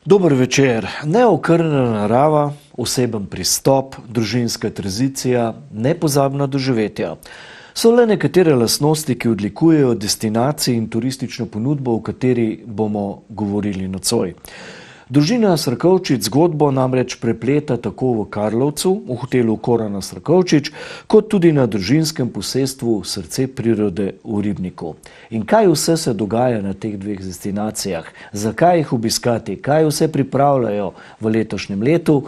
Dober večer. Neokrnjena narava, oseben pristop, družinska tradicija, nepozabna doživetja. So le nekatere lastnosti, ki odlikujejo destinacije in turistično ponudbo, o kateri bomo govorili nocoj. Družina Srakovčič zgodbo namreč prepleta tako v Karlovcu, v hotelu Korana Srakovčič, kot tudi na družinskem posestvu Srce prirode v Ribniku. In kaj vse se dogaja na teh dveh destinacijah? Zakaj jih obiskati? Kaj vse pripravljajo v letošnjem letu?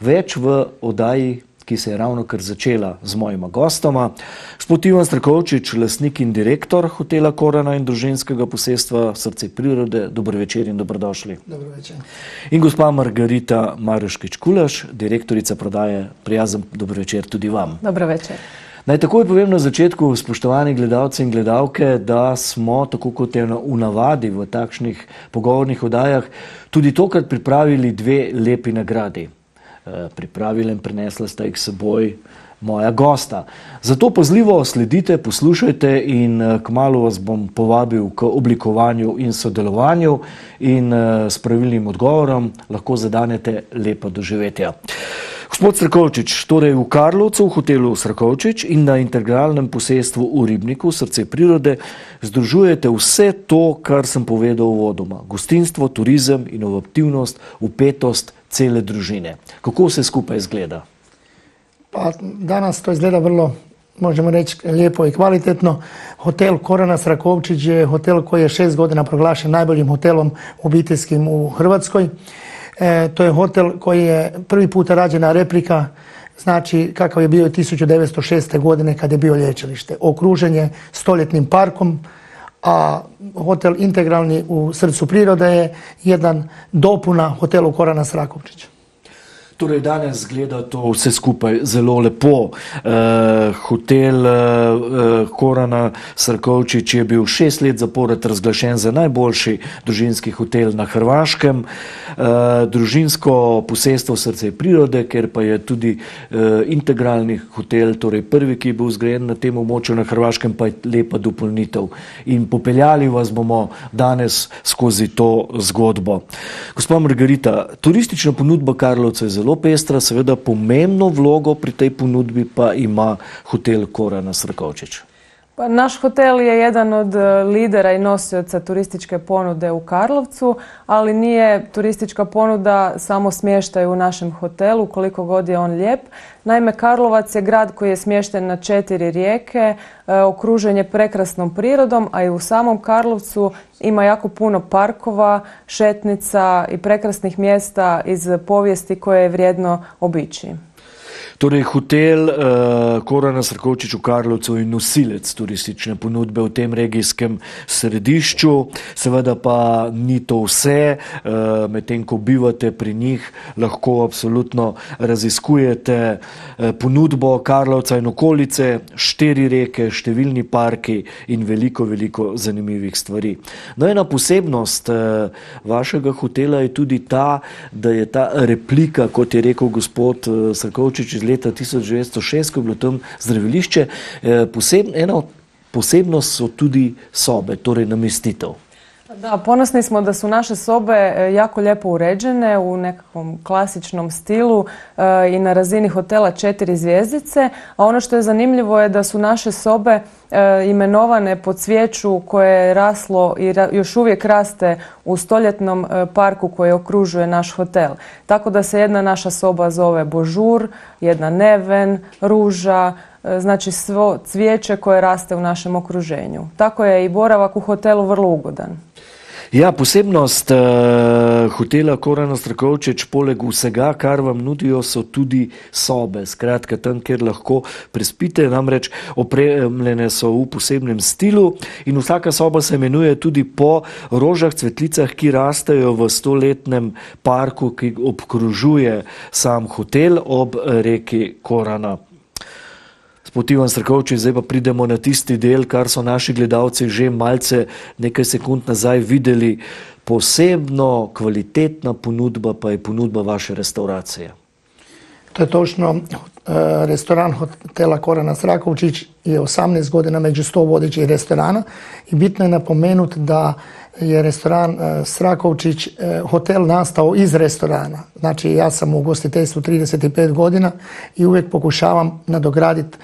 Več v oddaji, ki se je ravno kar začela z mojima gostoma. Gospod Ivan Srakovčič, lastnik in direktor hotela Korana in družinskega posestva Srce prirode. Dober večer in dobrodošli. Dobro večer. In gospa Margarita Maruškič-Kulaš, direktorica prodaje. Prijazen dober večer tudi vam. Dobro večer. Naj takoj povem na začetku, spoštovani gledalci in gledalke, da smo, tako kot je v navadi v takšnih pogovornih oddajah, tudi tokrat pripravili dve lepi nagradi. Pripravila in prinesla sta jih seboj moja gosta. Zato pazljivo sledite, poslušajte in kmalu vas bom povabil k oblikovanju in sodelovanju in s pravilnim odgovorom lahko zadanete lepa doživetja. Gospod Srakovčič, torej v Karlovcu, v hotelu Srakovčič in na integralnem posestvu v Ribniku, Srce prirode, združujete vse to, kar sem povedal uvodoma. Gostinstvo, turizem, inovativnost, vpetost cele družine. Kako vse skupaj izgleda? Pa danas to izgleda vrlo, možemo reći, lijepo i kvalitetno. Hotel Korana Srakovčić je hotel koji je 6 godina proglašen najboljim hotelom obiteljskim u Hrvatskoj. To je hotel koji je prvi puta rađena replika, znači kakav je bio 1906. godine kad je bio lječilište. Okružen je stoljetnim parkom, a hotel integralni u srcu prirode je jedan dopuna hotelu Korana Srakovčić. Torej, danes gleda to vse skupaj zelo lepo. Hotel Korana Srakovčič je bil 6 let zapored razglašen za najboljši družinski hotel na Hrvaškem. Družinsko posestvo Srce prirode, ker pa je tudi integralni hotel, torej prvi, ki je bil zgrajen na tem območju na Hrvaškem, pa je lepa dopolnitev. In popeljali vas bomo danes skozi to zgodbo. Gospa Margarita, turistična ponudba Karlovca je zelo pestra, seveda pomembno vlogo pri tej ponudbi pa ima hotel Korana Srakovčič. Pa naš hotel je jedan od lidera i nosioca turističke ponude u Karlovcu, ali nije turistička ponuda samo smještaj u našem hotelu, koliko god je on lijep. Naime, Karlovac je grad koji je smješten na 4 rijeke, okružen je prekrasnom prirodom, a i u samom Karlovcu ima jako puno parkova, šetnica i prekrasnih mjesta iz povijesti koje je vrijedno obići. Torej, hotel Korana Srakovčič v Karlovcu je nosilec turistične ponudbe v tem regijskem središču. Seveda pa ni to vse. Medtem ko bivate pri njih, lahko absolutno raziskujete ponudbo Karlovca in okolice, 4 reke, številni parki in veliko, veliko zanimivih stvari. No, ena posebnost vašega hotela je tudi ta, da je ta replika, kot je rekel gospod Srakovčič, iz leta 1906, ko je bilo tam zdravilišče, ena posebnost so tudi sobe, torej namestitev. Da, ponosni smo da su naše sobe jako lijepo uređene u nekakvom klasičnom stilu i na razini hotela 4 zvjezdice, a ono što je zanimljivo je da su naše sobe imenovane po cvijeću koje je raslo i još uvijek raste u stoljetnom parku koji okružuje naš hotel. Tako da se jedna naša soba zove Božur, jedna Neven, Ruža, znači svo cvijeće koje raste u našem okruženju. Tako je i boravak u hotelu vrlo ugodan. Ja, posebnost hotela Korana Srakovčič, poleg vsega, kar vam nudijo, so tudi sobe. Skratka, tam, kjer lahko prespite, namreč opremljene so v posebnem stilu in vsaka soba se imenuje tudi po rožah, cvetlicah, ki rastejo v stoletnem parku, ki obkrožuje sam hotel ob reki Korana. Gospod Ivan Srakovčič, zdaj pa pridemo na tisti del, kar so naši gledalci že malce nekaj sekund nazaj videli. Posebno kvalitetna ponudba pa je ponudba vaše restauracije. To je točno. Restoran hotela Korana Srakovčić je 18 godina među 100 vodećih restorana i bitno je napomenuti da je restoran Srakovčić hotel nastao iz restorana. Znači ja sam u ugostiteljstvu 35 godina i uvijek pokušavam nadograditi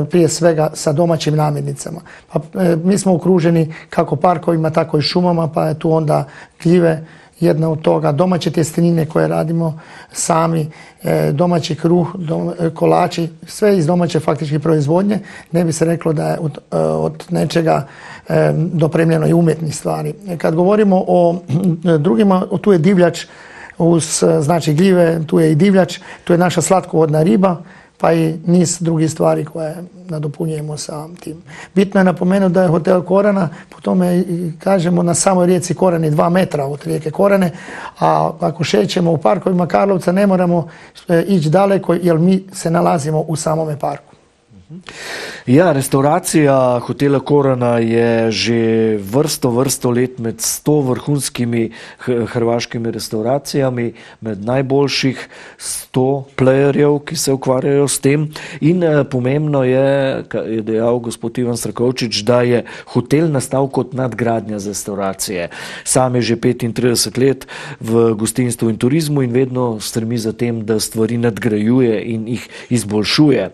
prije svega sa domaćim namirnicama. Pa, mi smo okruženi kako parkovima, tako i šumama, pa je tu onda gljive, jedna od toga, domaće tjestenine koje radimo sami, domaći kruh, kolači, sve iz domaće faktički proizvodnje. Ne bi se reklo da je od nečega dopremljeno i umjetnih stvari. Kad govorimo o drugima, tu je divljač, uz znači gljive, tu je i divljač, tu je naša slatkovodna riba, pa i niz drugih stvari koje nadopunjujemo sa tim. Bitno je napomenuti da je hotel Korana, po tome kažemo na samoj rijeci Korani 2 metra od rijeke Korane, a ako šećemo u parkovima Karlovca ne moramo ići daleko jer mi se nalazimo u samome parku. Ja, restauracija hotela Korana je že vrsto let med 100 vrhunskimi hrvaškimi restauracijami, med najboljših 100 playerjev, ki se ukvarjajo s tem. In pomembno je dejal gospod Ivan Srakovčič, da je hotel nastal kot nadgradnja z restauracije. Sam je že 35 let v gostinstvu in turizmu in vedno stremi za tem, da stvari nadgrajuje in jih izboljšuje.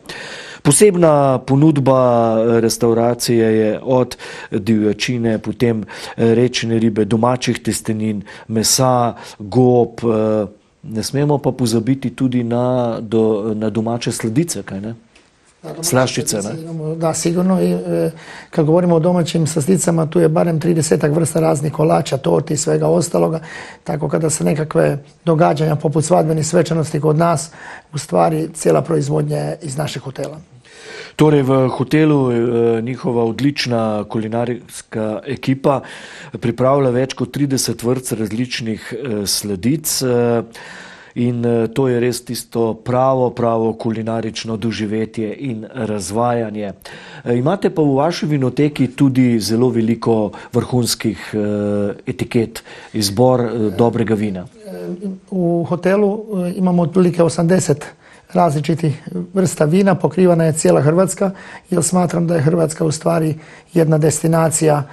Posebna ponudba restauracije je od divjačine, potem rečne ribe, domačih testenin, mesa, gob. Ne smemo pa pozabiti tudi na domače sladice, kaj ne? Slaščice, ne? Da, sigurno. I kad govorimo o domaćim slasticama, tu je barem 30 vrsta raznih kolača, torti i svega ostaloga. Tako kada se nekakve događanja poput svadbenih svečanosti kod nas, u stvari cijela proizvodnja je iz našeg hotela. Torej v hotelu njihova odlična kulinarijska ekipa pripravlja več kot 30 vrst različnih sladic in to je res tisto pravo kulinarično doživetje in razvajanje. Imate pa v vaši vinoteki tudi zelo veliko vrhunskih etiket, izbor dobrega vina. U hotelu imamo otprilike 80 različitih vrsta vina, pokrivana je cijela Hrvatska, jer smatram da je Hrvatska u stvari jedna destinacija,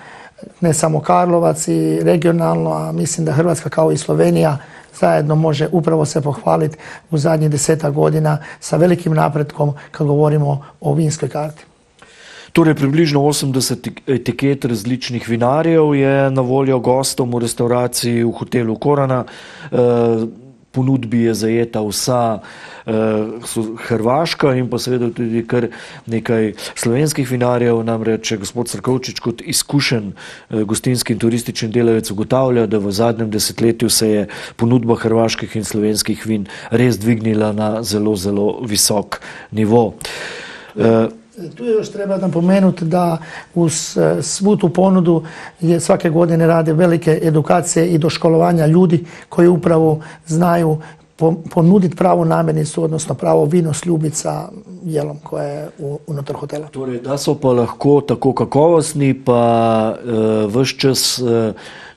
ne samo Karlovac i regionalno, a mislim da Hrvatska kao i Slovenija zajedno može upravo se pohvaliti u zadnjih 10 godina sa velikim napretkom kad govorimo o vinskoj karti. Torej, približno 80 etiket različnih vinarjev je na voljo gostom v restauraciji v hotelu Korana. Ponudbi je zajeta vsa hrvaška in pa seveda tudi kar nekaj slovenskih vinarjev. Namreč gospod Srakovčič kot izkušen gostinski in turistični delavec ugotavlja, da v zadnjem desetletju se je ponudba hrvaških in slovenskih vin res dvignila na zelo visok nivo. Tu još treba napomenuti da uz svu tu ponudu svake godine rade velike edukacije i doškolovanja ljudi koji upravo znaju ponuditi pravu namirnicu, odnosno pravo vino sljubica sa jelom koje je unutar hotela. Torej, da so pa lahko tako kakovostni, pa ves čas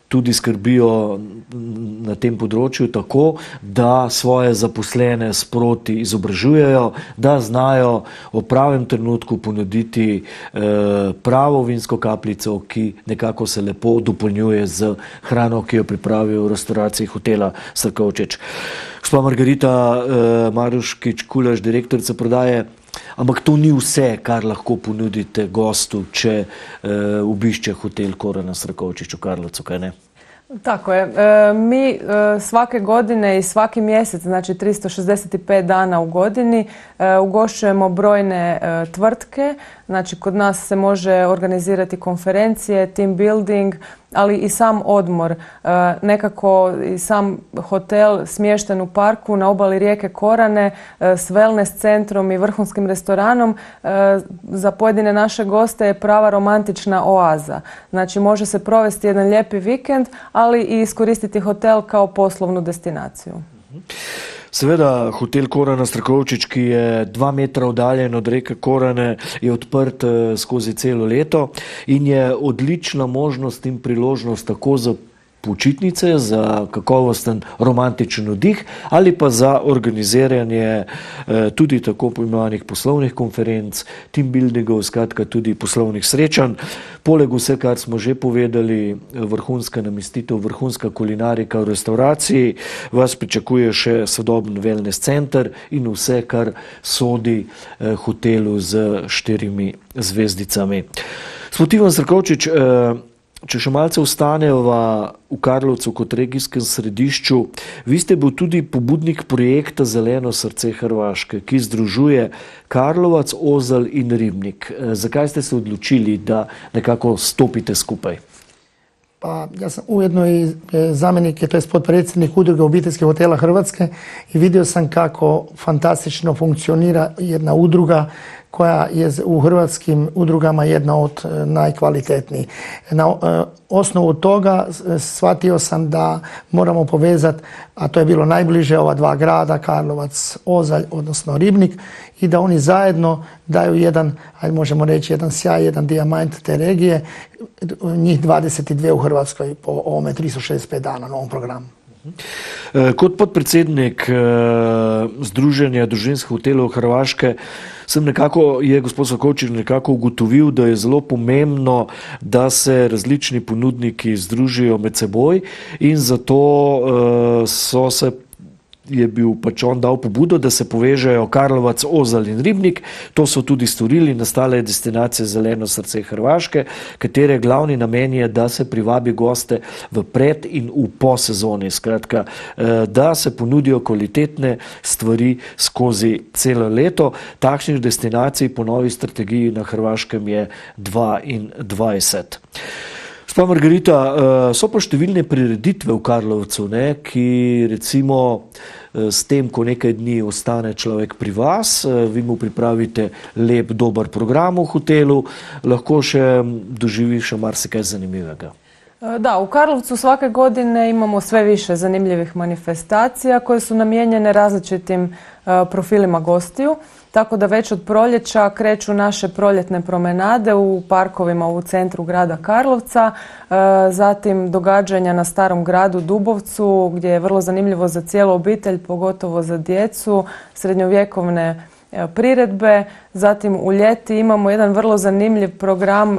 tudi skrbijo na tem področju tako, da svoje zaposlene sproti izobražujejo, da znajo v pravem trenutku ponuditi pravo vinsko kapljico, ki nekako se lepo dopolnjuje z hrano, ki jo pripravijo v restauraciji hotela Srakovčič. Gospa Margarita Maruškič-Kulaš, direktorica prodaje, ampak to ni vse, kar lahko ponudite gostu, če obišče hotel Korana Srakovčič v Karlovcu, kaj ne? Tako je. Mi svake godine i svaki mjesec, znači 365 dana u godini, ugošćujemo brojne tvrtke. Znači, kod nas se može organizirati konferencije, team building, ali i sam odmor. Nekako i sam hotel smješten u parku na obali rijeke Korane s wellness centrom i vrhunskim restoranom za pojedine naše goste je prava romantična oaza. Znači, može se provesti jedan lijepi vikend, ali i iskoristiti hotel kao poslovnu destinaciju. Seveda, hotel Korana Srakovčič, ki je 2 metra oddaljen od reke Korane, je odprt skozi celo leto in je odlična možnost in priložnost tako za počitnice, za kakovosten romantičen oddih ali pa za organiziranje tudi tako poimenovanih poslovnih konferenc, team buildingov, skratka tudi poslovnih srečanj. Poleg vse, kar smo že povedali, vrhunska namestitev, vrhunska kulinarika v restauraciji, vas pričakuje še sodoben wellness center in vse, kar sodi hotelu z 4 zvezdicami. Gospod Ivan Srkovčič, če še malce ostaneva v Karlovcu kot regijskem središču, vi ste bil tudi pobudnik projekta Zeleno srce Hrvaške, ki združuje Karlovac, Ozalj in Ribnik. Zakaj ste se odločili, da nekako stopite skupaj? Pa ja sam ujedno i zamjenik, to je potpredsjednik Udruge obiteljskih hotela Hrvatske i vidio sam kako fantastično funkcionira jedna udruga koja je u hrvatskim udrugama jedna od najkvalitetnijih. Na osnovu toga shvatio sam da moramo povezati, a to je bilo najbliže ova 2 grada, Karlovac, Ozalj, odnosno Ribnik, i da oni zajedno daju jedan, ajde možemo reći, jedan sjaj, jedan dijamant te regije, njih 22 u Hrvatskoj po ovome 365 dana na ovom programu. Kot podpredsednik Združenja družinskih hotelov Hrvaške je gospod Srkovčič nekako ugotovil, da je zelo pomembno, da se različni ponudniki združijo med seboj in zato je bil pač on dal pobudo, da se povežejo Karlovac, Ozalj in Ribnik. To so tudi storili, nastala je destinacija Zeleno srce Hrvaške, katere glavni namen je, da se privabi goste v pred in v posezoni. Skratka, da se ponudijo kvalitetne stvari skozi celo leto. Takšnih destinacij po novi strategiji na Hrvaškem je 22. Gospa Margarita, so pa številne prireditve v Karlovcu, ki recimo s tem, ko nekaj dni ostane človek pri vas, vi mu pripravite lep, dober program v hotelu, lahko še doživi še marsikaj zanimivega. Da, u Karlovcu svake godine imamo sve više zanimljivih manifestacija koje su namijenjene različitim profilima gostiju. Tako da već od proljeća kreću naše proljetne promenade u parkovima u centru grada Karlovca, zatim događanja na Starom gradu Dubovcu gdje je vrlo zanimljivo za cijelu obitelj, pogotovo za djecu, srednjovjekovne priredbe. Zatim u ljeti imamo jedan vrlo zanimljiv program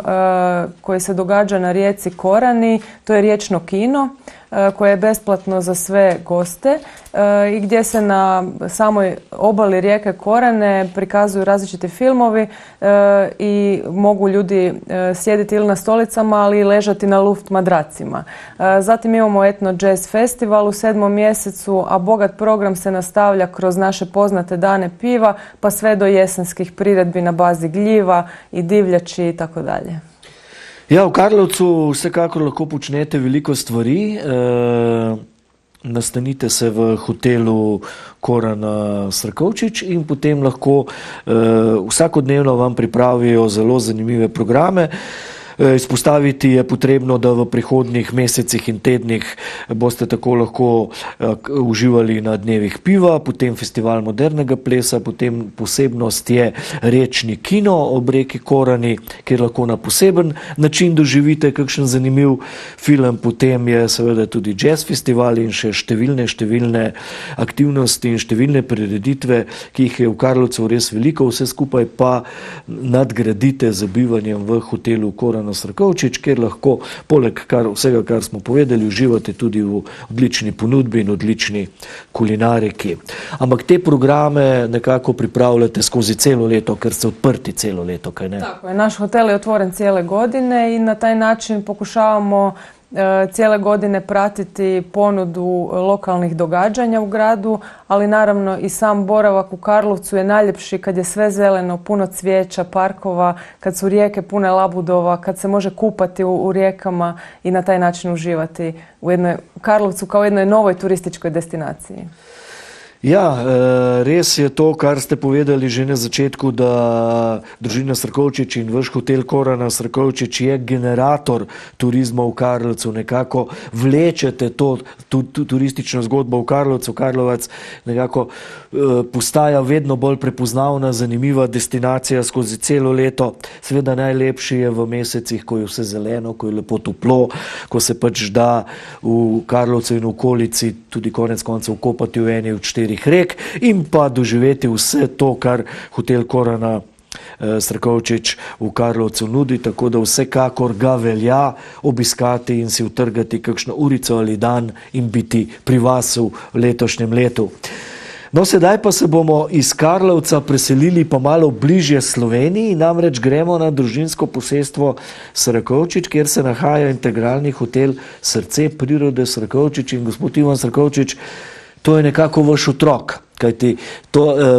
koji se događa na rijeci Korani, to je riječno kino koje je besplatno za sve goste i gdje se na samoj obali rijeke Korane prikazuju različiti filmovi i mogu ljudi sjediti ili na stolicama, ali i ležati na luft madracima. Zatim imamo etno jazz festival u 7. mjesecu, a bogat program se nastavlja kroz naše poznate dane piva pa sve do jesenskih priredbi na bazi gljiva i divljači i tako dalje. Ja, v Karlovcu vsekakor lahko počnete veliko stvari. Nastanite se v hotelu Korana Srkovčič in potem lahko vsakodnevno vam pripravijo zelo zanimive programe. Izpostaviti je potrebno, da v prihodnjih mesecih in tednih boste tako lahko uživali na dnevih piva, potem festival modernega plesa, potem posebnost je rečni kino ob reki Korani, kjer lahko na poseben način doživite kakšen zanimiv film, potem je seveda tudi jazz festival in še številne aktivnosti in številne prireditve, ki jih je v Karlovcu res veliko, vse skupaj pa nadgradite z bivanjem v hotelu Korana Srkovčič, kjer lahko poleg vsega, kar smo povedali, uživate tudi v odlični ponudbi in odlični kulinariki. Ampak te programe nekako pripravljate skozi celo leto, ker ste odprti celo leto, kaj ne? Tako je, naš hotel je otvoren cijele godine i na taj način pokušavamo cijele godine pratiti ponudu lokalnih događanja u gradu, ali naravno i sam boravak u Karlovcu je najljepši kad je sve zeleno, puno cvijeća, parkova, kad su rijeke pune labudova, kad se može kupati u rijekama i na taj način uživati u Karlovcu kao jednoj novoj turističkoj destinaciji. Ja, res je to, kar ste povedali že na začetku, da družina Srkovčič in vaš hotel Korana Srkovčič je generator turizma v Karlovcu. Nekako vlečete to turistično zgodbo v Karlovcu. Karlovac nekako postaja vedno bolj prepoznavna, zanimiva destinacija skozi celo leto. Seveda najlepši je v mesecih, ko je vse zeleno, ko je lepo toplo, ko se pač da v Karlovcu in okolici tudi konec koncev kopati v eni od 4 rek in pa doživeti vse to, kar hotel Korana Srkovčič v Karlovcu nudi, tako da vsekakor ga velja obiskati in si utrgati kakšno urico ali dan in biti pri vas v letošnjem letu. No, sedaj pa se bomo iz Karlovca preselili pa malo bližje Sloveniji, namreč gremo na družinsko posestvo Srkovčič, kjer se nahaja integralni hotel Srce prirode Srkovčič. In gospod Ivan Srkovčič, to je nekako vaš otrok, kajti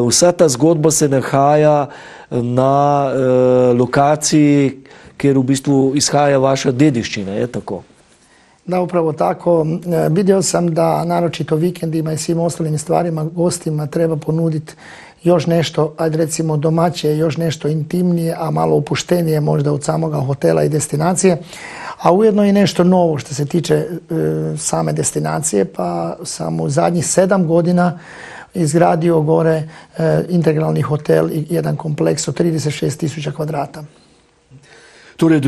vsa ta zgodba se nahaja na lokaciji, kjer v bistvu izhaja vaša dediščina, je tako? Da, upravo tako. Vidio sam da naročito vikendima i svim ostalim stvarima gostima treba ponuditi još nešto, ajde recimo domaće, još nešto intimnije, a malo opuštenije možda od samoga hotela i destinacije. A ujedno i nešto novo što se tiče same destinacije, pa sam u zadnjih 7 godina izgradio gore integralni hotel i jedan kompleks od 36.000 kvadrata. Torej,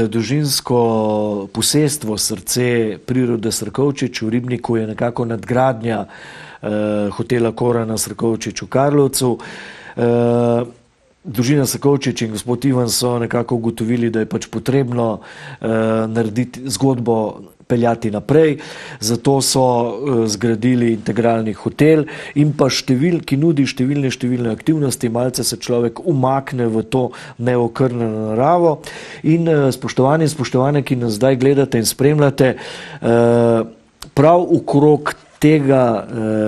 družinsko posestvo Srce prirode Srkovčič v Ribniku je nekako nadgradnja hotela Korana Srkovčič v Karlovcu. Družina Srkovčič in gospod Ivan so nekako ugotovili, da je pač potrebno narediti zgodbo, peljati naprej, zato so zgradili integralni hotel in pa ki nudi številne aktivnosti, malce se človek umakne v to neokrnjeno naravo. In spoštovane, ki nas zdaj gledate in spremljate, prav okrog tega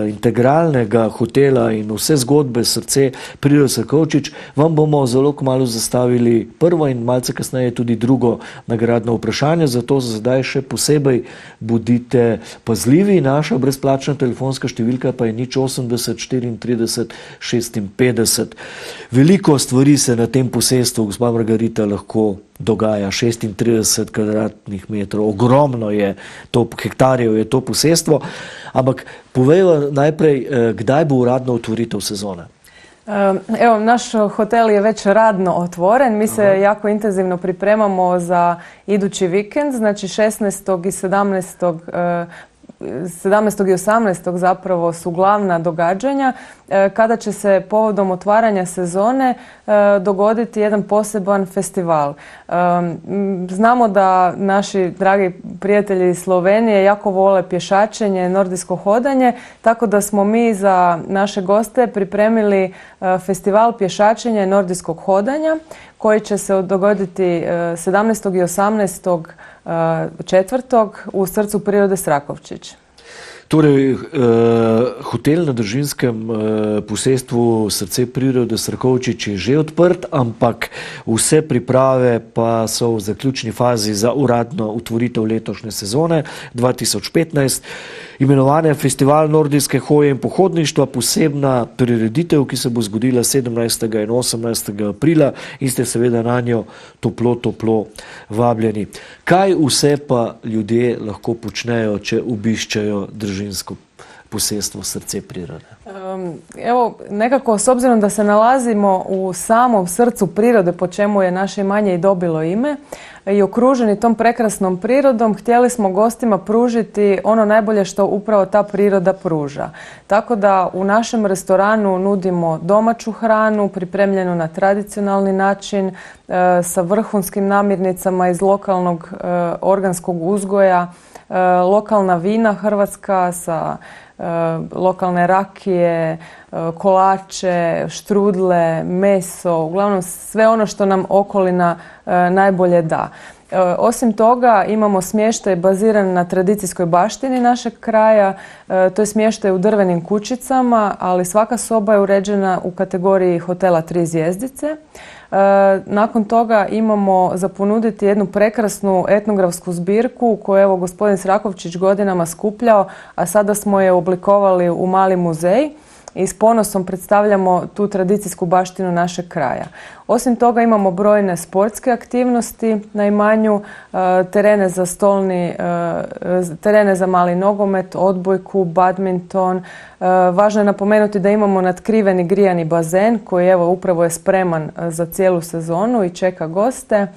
integralnega hotela in vse zgodbe Srce prirode Srkovčič vam bomo zelo kmalu zastavili prvo in malce kasneje tudi drugo nagradno vprašanje, zato zdaj še posebej bodite pazljivi. Naša brezplačna telefonska številka pa je 080 34 56. Veliko stvari se na tem posestvu, gospa Margarita, lahko dogaja. 36 kvadratnih metrov, ogromno je to, hektarjev je to posestvo. Ampak povejva najprej, kdaj bo uradno otvoritev sezone? Evo, naš hotel je već radno otvoren. Mi se jako intenzivno pripremamo za idući vikend, znači 16. i 17. i 18. zapravo su glavna događanja kada će se povodom otvaranja sezone dogoditi jedan poseban festival. Znamo da naši dragi prijatelji iz Slovenije jako vole pješačenje, nordijsko hodanje, tako da smo mi za naše goste pripremili festival pješačenja i nordijskog hodanja koji će se dogoditi 17. i 18. četvrtog u srcu prirode Srkovčič. Torej, hotel na družinskem posestvu Srce prirode Srkovčič je že odprt, ampak vse priprave pa so v zaključni fazi za uradno otvoritev letošnje sezone 2015. Imenovane Festival nordijske hoje in pohodništva, posebna prireditev, ki se bo zgodila 17. in 18. aprila in ste seveda na njo toplo vabljeni. Kaj vse pa ljudje lahko počnejo, če obiščajo družinsko posestvo Srce prirode? Evo, nekako s obzirom da se nalazimo u samom srcu prirode, po čemu je naše imanje i dobilo ime, i okruženi tom prekrasnom prirodom, htjeli smo gostima pružiti ono najbolje što upravo ta priroda pruža. Tako da u našem restoranu nudimo domaću hranu, pripremljenu na tradicionalni način, sa vrhunskim namirnicama iz lokalnog organskog uzgoja, lokalna vina hrvatska sa lokalne rakije, kolače, štrudle, meso, uglavnom sve ono što nam okolina najbolje da. Osim toga imamo smještaj baziran na tradicijskoj baštini našeg kraja, to je smještaj u drvenim kućicama, ali svaka soba je uređena u kategoriji hotela 3 zvjezdice. Nakon toga imamo za ponuditi jednu prekrasnu etnografsku zbirku koju je gospodin Srakovčić godinama skupljao, a sada smo je oblikovali u mali muzej i s ponosom predstavljamo tu tradicijsku baštinu našeg kraja. Osim toga imamo brojne sportske aktivnosti na imanju, terene za mali nogomet, odbojku, badminton. Važno je napomenuti da imamo natkriveni grijani bazen koji upravo je spreman za cijelu sezonu i čeka goste.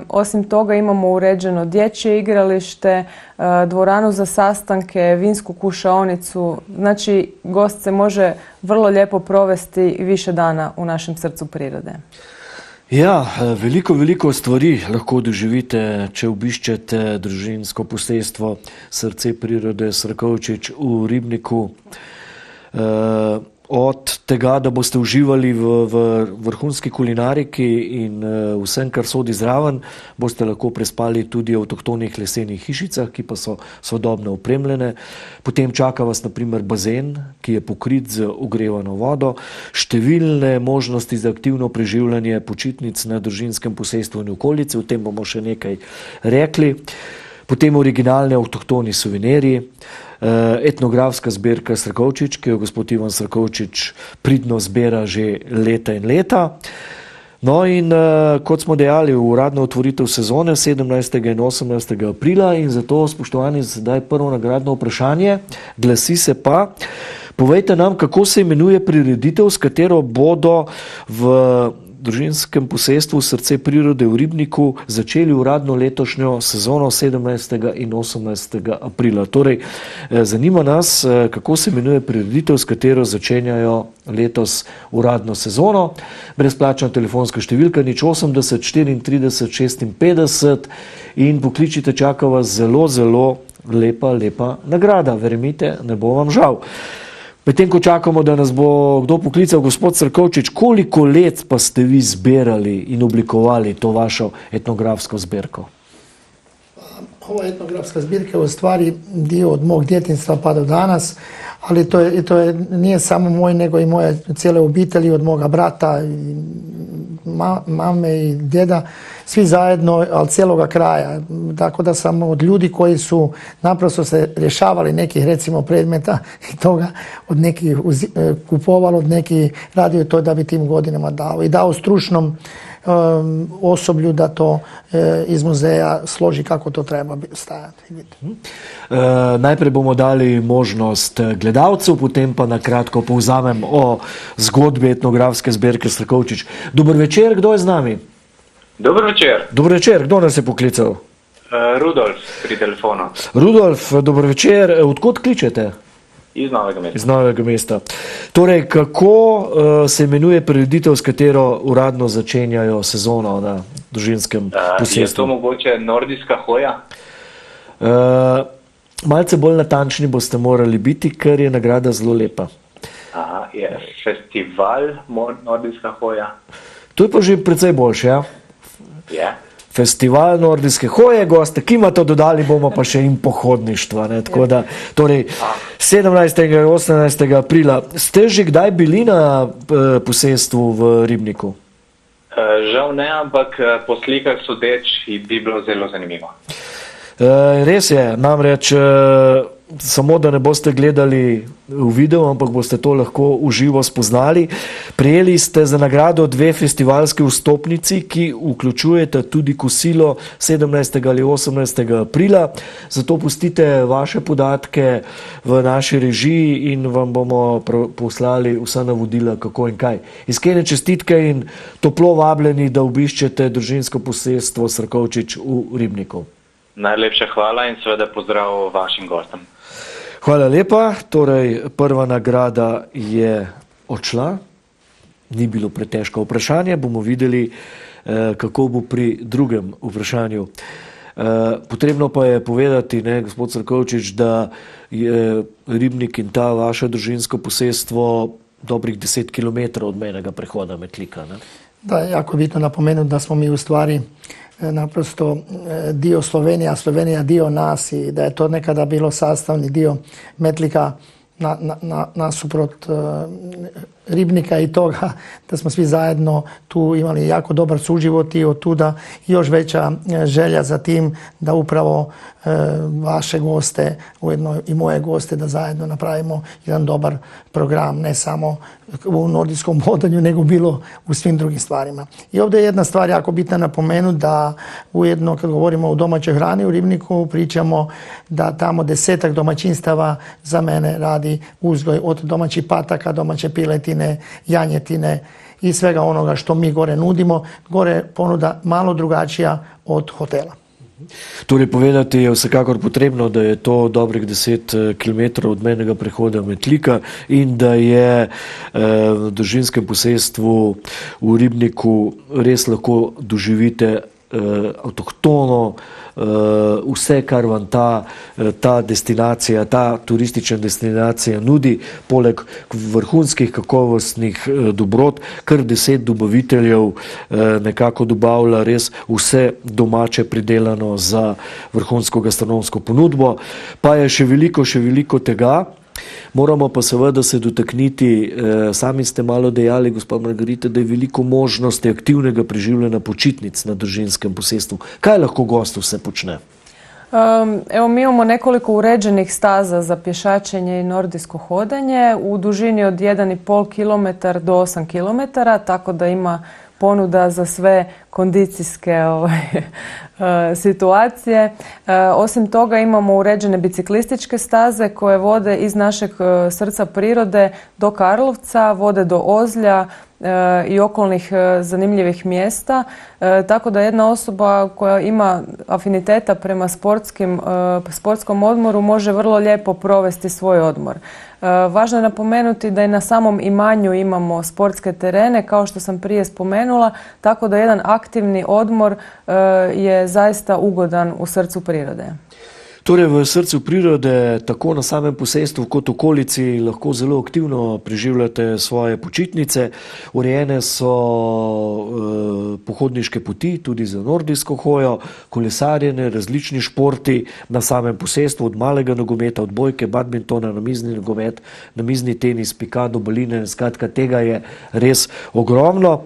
Osim toga imamo uređeno dječje igralište, dvoranu za sastanke, vinsku kušaonicu. Znači, gost se može vrlo lijepo provesti više dana u našem srcu prirode. Ja, veliko stvari lahko doživite, če obiščete družinsko posestvo Srce prirode Srakovčič v Ribniku. Od tega, da boste uživali v vrhunski kulinariki in vsem, kar sodi zraven, boste lahko prespali tudi v avtohtonih lesenih hišicah, ki pa so sodobno opremljene. Potem čaka vas na primer bazen, ki je pokrit z ogrevano vodo, številne možnosti za aktivno preživljanje počitnic na družinskem posestvu in okolici, o tem bomo še nekaj rekli. Potem originalne avtohtoni suvenirji, etnografska zbirka Srakovčič, ki jo gospod Ivan Srakovčič pridno zbira že leta in leta. No in kot smo dejali, uradna otvoritev sezone 17. in 18. aprila in zato, spoštovani, zdaj prvo nagradno vprašanje, glasi se pa, povejte nam, kako se imenuje prireditev, s katero bodo v družinskem posestvu Srce prirode v Ribniku začeli uradno letošnjo sezono 17. in 18. aprila. Torej, zanima nas, kako se imenuje prireditev, s katero začenjajo letos uradno sezono. Brezplačna telefonska številka 080 34 56 in pokličite, čaka vas zelo lepa nagrada. Verjemite, ne bo vam žal. Medtem ko čakamo, da nas bo kdo poklical, gospod Srakovčič, koliko let pa ste vi zbirali in oblikovali to vašo etnografsko zbirko? Ova etnografska zbirka je u stvari dio od mog djetinjstva pa do danas, ali nije samo moj, nego i moje cijele obitelji, od moga brata, mame i djeda, svi zajedno, ali cijeloga kraja. Tako da sam od ljudi koji su naprosto se rješavali nekih recimo predmeta i toga, od nekih kupovalo, od nekih radio to da bi tim godinama dao. I dao stručnom osoblju da to iz muzeja složi kako to treba stajati. Najprej bomo dali možnost gledalcev, potem pa na kratko povzamem o zgodbi etnografske zbirke Srakovčič. Dober večer, kdo je z nami? Dober večer. Dober večer, kdo nas je poklical? Rudolf pri telefonu. Rudolf, dober večer, odkot kličete? Iz Novega mesta. Iz Novega mesta. Torej, kako se imenuje prireditev, s katero uradno začenjajo sezono na družinskem posestvu? Je to mogoče nordijska hoja? Malce bolj natančni boste morali biti, ker je nagrada zelo lepa. Aha, je festival nordijska hoja? To je pa že precej boljše, ja? Je. Festival nordijske hoje, goste, ki ima to dodali, bomo pa še in pohodništva. Tako da, torej, 17. in 18. aprila. Ste že kdaj bili na posestvu v Ribniku? Žal ne, ampak po slikah sodeč bi bilo zelo zanimivo. Res je, namreč samo da ne boste gledali v video, ampak boste to lahko uživo spoznali. Prijeli ste za nagrado 2 festivalske vstopnici, ki vključujete tudi kosilo 17. ali 18. aprila. Zato pustite vaše podatke v naši režiji in vam bomo poslali vsa navodila, kako in kaj. Iskrene čestitke in toplo vabljeni, da obiščete družinsko posestvo Srakovčič v Ribniku. Najlepša hvala in seveda pozdrav vašim gostom. Hvala lepa. Torej, prva nagrada je odšla. Ni bilo pretežko vprašanje. Bomo videli, kako bo pri drugem vprašanju. Potrebno pa je povedati, gospod Srakovčič, da je Ribnik in ta vaše družinsko posestvo dobrih 10 km od mejnega prehoda Metlika. Da, jako je bitno napomenuti da smo mi u stvari naprosto dio Slovenije, a Slovenija dio nas i da je to nekada bilo sastavni dio Metlika nasuprot Ribnika i toga da smo svi zajedno tu imali jako dobar suživot i od tuda još veća želja za tim da upravo vaše goste, ujedno i moje goste, da zajedno napravimo jedan dobar program, ne samo u nordijskom hodanju, nego bilo u svim drugim stvarima. I ovdje je jedna stvar jako bitna napomenuti, da ujedno kad govorimo o domaćoj hrani u Ribniku pričamo da tamo 10-ak domaćinstava za mene radi uzgoj od domaćih pataka, domaće piletine, janjetine i svega onoga što mi gore nudimo. Gore ponuda malo drugačija od hotela. Torej, povedati je vsekakor potrebno, da je to dobrih 10 km od mejnega prehoda Metlika in da je v družinskem posestvu v Ribniku res lahko doživite avtohtono vse, kar vam ta destinacija, ta turistična destinacija nudi, poleg vrhunskih kakovostnih dobrot, kar 10 dobaviteljev nekako dobavlja res vse domače pridelano za vrhunsko gastronomsko ponudbo. Pa je še veliko tega. Moramo pa seveda se dotakniti, sami ste malo dejali, gospod Margarita, da je veliko možnosti aktivnega preživljanja počitnic na družinskem posestvu. Kaj lahko gost vse počne? Evo, mi imamo nekoliko uređenih staza za pješačenje i nordijsko hodanje u dužini od 1,5 km do 8 km, tako da ima ponuda za sve kondicijske situacije. Osim toga imamo uređene biciklističke staze koje vode iz našeg srca prirode do Karlovca, vode do Ozlja i okolnih zanimljivih mjesta. Tako da jedna osoba koja ima afiniteta prema sportskom odmoru može vrlo lijepo provesti svoj odmor. Važno je napomenuti da i na samom imanju imamo sportske terene, kao što sam prije spomenula, tako da jedan aktivni odmor je zaista ugodan u srcu prirode. Torej, v srcu prirode, tako na samem posestvu kot okolici, lahko zelo aktivno preživljate svoje počitnice. Urejene so pohodniške poti tudi za nordijsko hojo, kolesarjenje, različni športi na samem posestvu, od malega nogometa, od bojke, badmintona, namizni nogomet, namizni tenis, pikado, baline, skratka, tega je res ogromno.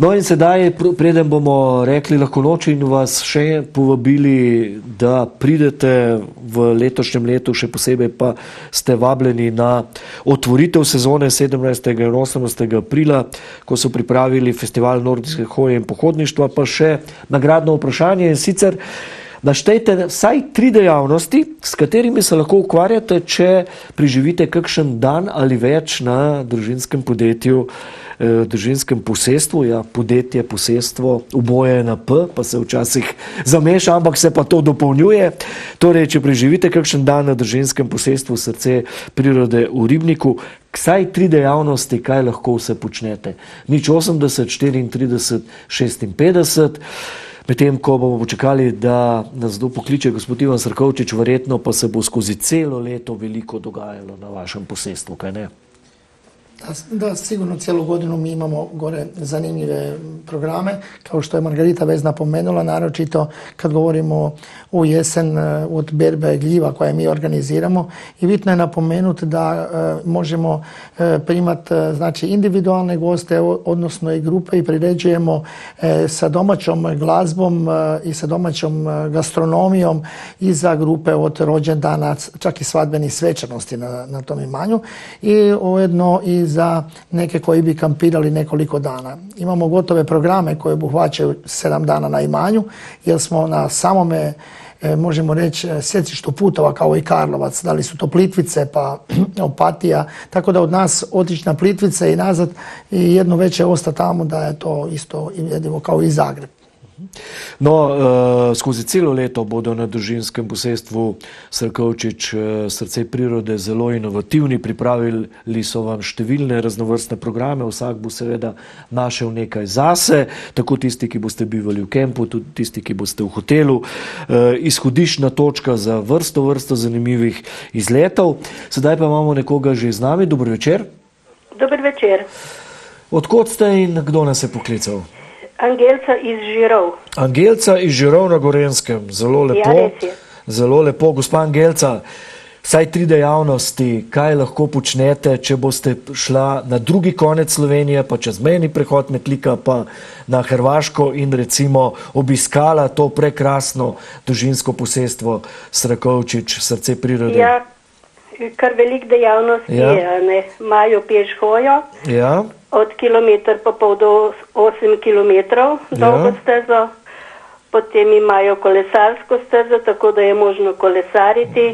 No in sedaj, preden bomo rekli lahko noč in vas še povabili, da pridete v letošnjem letu, še posebej pa ste vabljeni na otvoritev sezone 17. in 18. aprila, ko so pripravili festival nordijske hoje in pohodništva, pa še nagradno vprašanje, in sicer naštejte vsaj 3 dejavnosti, s katerimi se lahko ukvarjate, če preživite kakšen dan ali več na družinskem podjetju, družinskem posestvu. Ja, podjetje, posestvo, oboje je na P, pa se včasih zameša, ampak se pa to dopolnjuje. Torej, če preživite kakšen dan na družinskem posestvu Srce prirode v Ribniku, vsaj 3 dejavnosti, kaj lahko vse počnete. 080 34 56. Medtem, ko bomo počakali, da nas kdo pokliče, gospod Ivan Srkovčič, verjetno pa se bo skozi celo leto veliko dogajalo na vašem posestvu, kaj ne? Da, sigurno cijelu godinu mi imamo gore zanimljive programe, kao što je Margarita već napomenula, naročito kad govorimo u jesen od berbe gljiva koje mi organiziramo. I bitno je napomenuti da možemo primati znači individualne goste, odnosno i grupe, i priređujemo sa domaćom glazbom i sa domaćom gastronomijom i za grupe od rođendana, čak i svadbenih svečanosti na tom imanju, i ujedno i za neke koji bi kampirali nekoliko dana. Imamo gotove programe koje obuhvaćaju 7 dana na imanju, jer smo na samome, možemo reći, sjecištu putova kao i Karlovac, da li su to Plitvice pa Opatija, tako da od nas otići na Plitvice i nazad i jedno večer ostati tamo, da je to isto jedivo kao i Zagreb. No, skozi celo leto bodo na družinskem posestvu Srkovčič Srce prirode zelo inovativni, pripravili so vam številne raznovrstne programe, vsak bo seveda našel nekaj zase, tako tisti, ki boste bivali v kempu, tudi tisti, ki boste v hotelu. Izhodiščna točka za vrsto zanimivih izletov. Sedaj pa imamo nekoga že z nami. Dober večer. Dober večer. Odkot ste in kdo nas je poklical? Angelca iz Žirov. Angelca iz Žirov na Gorenskem, zelo lepo. Ja, res je. Zelo lepo, gospa Angelca. Vsaj 3 dejavnosti, kaj lahko počnete, če boste šla na drugi konec Slovenije, pa čez mejni prehod Metlika, pa na Hrvaško in recimo obiskala to prekrasno družinsko posestvo Srakovčič, srce prirode. Ja, kar velik dejavnosti je, ne. Imajo peš hojo, od kilometer pa pol do 8 kilometrov dolgo stezo, potem imajo kolesarsko stezo, tako da je možno kolesariti.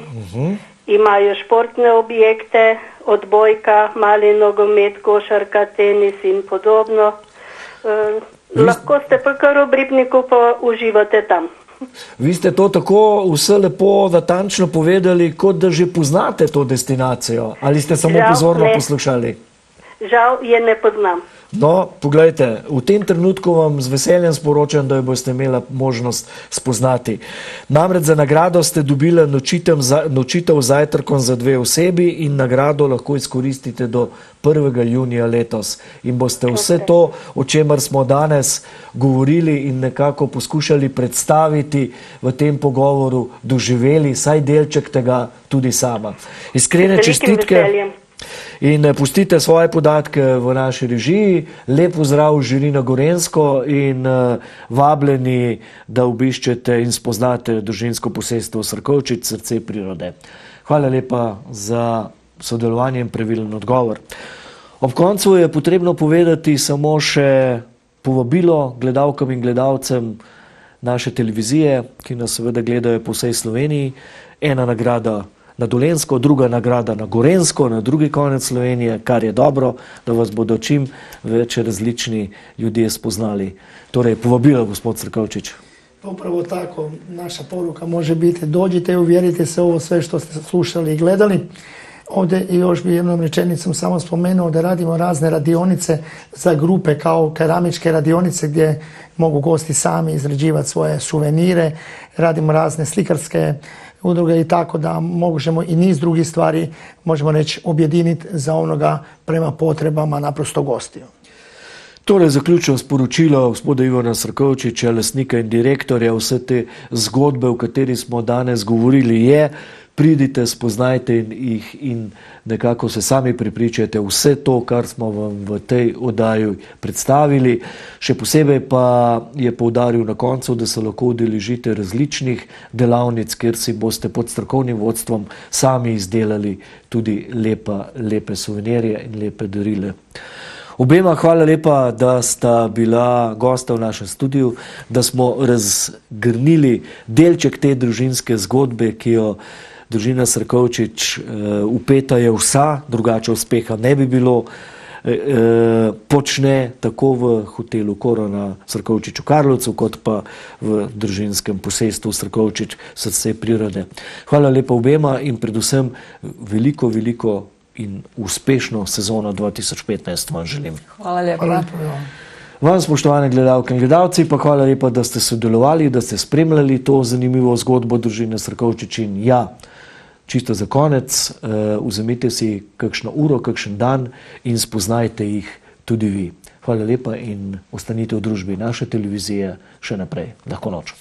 Imajo športne objekte, odbojka, mali nogomet, košarka, tenis in podobno. Lahko ste pa kar v Ribniku pa uživate tam. Vi ste to tako vse lepo, natančno povedali, kot da že poznate to destinacijo. Ali ste samo pozorno poslušali? Žal je ne poznam. No, poglejte, v tem trenutku vam z veseljem sporočam, da jo boste imela možnost spoznati. Namreč za nagrado ste dobili nočitev zajtrkom za 2 osebi in nagrado lahko izkoristite do 1. junija letos. In boste vse to, o čemer smo danes govorili in nekako poskušali predstaviti v tem pogovoru, doživeli, saj delček tega tudi sama. Iskrene čestitke. In pustite svoje podatke v naši režiji. Lep pozdrav žiri na Gorensko in vabljeni, da obiščete in spoznate družinsko posestvo Srakovčič, srce prirode. Hvala lepa za sodelovanje in pravilen odgovor. Ob koncu je potrebno povedati samo še povabilo gledalkam in gledalcem naše televizije, ki nas seveda gledajo po vsej Sloveniji. Ena nagrada na Dolenjsko, druga nagrada na Gorensko, na drugi konec Slovenije, kar je dobro, da vas bodo čim več različni ljudje spoznali. Torej, povabilo, gospod Srakovčič. Upravo tako, naša poruka može biti, dođite i uvjerite se ovo sve što ste slušali i gledali. Ovdje još bi jednom rečenicom samo spomenuo da radimo razne radionice za grupe kao keramičke radionice gdje mogu gosti sami izrađivati svoje suvenire, radimo razne slikarske udruge i tako da možemo i niz drugih stvari, možemo reći, objediniti za onoga prema potrebama naprosto gostiju. Torej, zaključno sporočilo gospoda Ivana Srakovčiča, lastnika in direktorja vse te zgodbe, o kateri smo danes govorili, je: pridite, spoznajte jih in nekako se sami prepričajte vse to, kar smo vam v tej oddaji predstavili. Še posebej pa je poudaril na koncu, da se lahko udeležite različnih delavnic, kjer si boste pod strokovnim vodstvom sami izdelali tudi lepe suvenirje in lepe darile. Obema hvala lepa, da sta bila gosta v našem studiu, da smo razgrnili delček te družinske zgodbe, ki jo družina Srakovčič vpeta je vsa, drugače uspeha ne bi bilo, počne tako v hotelu Korona Srakovčič v Karlovcu, kot pa v družinskem posestvu Srakovčič, srce prirode. Hvala lepa obema in predvsem veliko in uspešno sezono 2015 vam želim. Hvala lepa. Vam, spoštovane gledalke in gledalci, pa hvala lepa, da ste sodelovali, da ste spremljali to zanimivo zgodbo družine Srakovčič. In ja, čisto za konec, vzemite si kakšno uro, kakšen dan in spoznajte jih tudi vi. Hvala lepa in ostanite v družbi naše televizije še naprej. Lahko noč.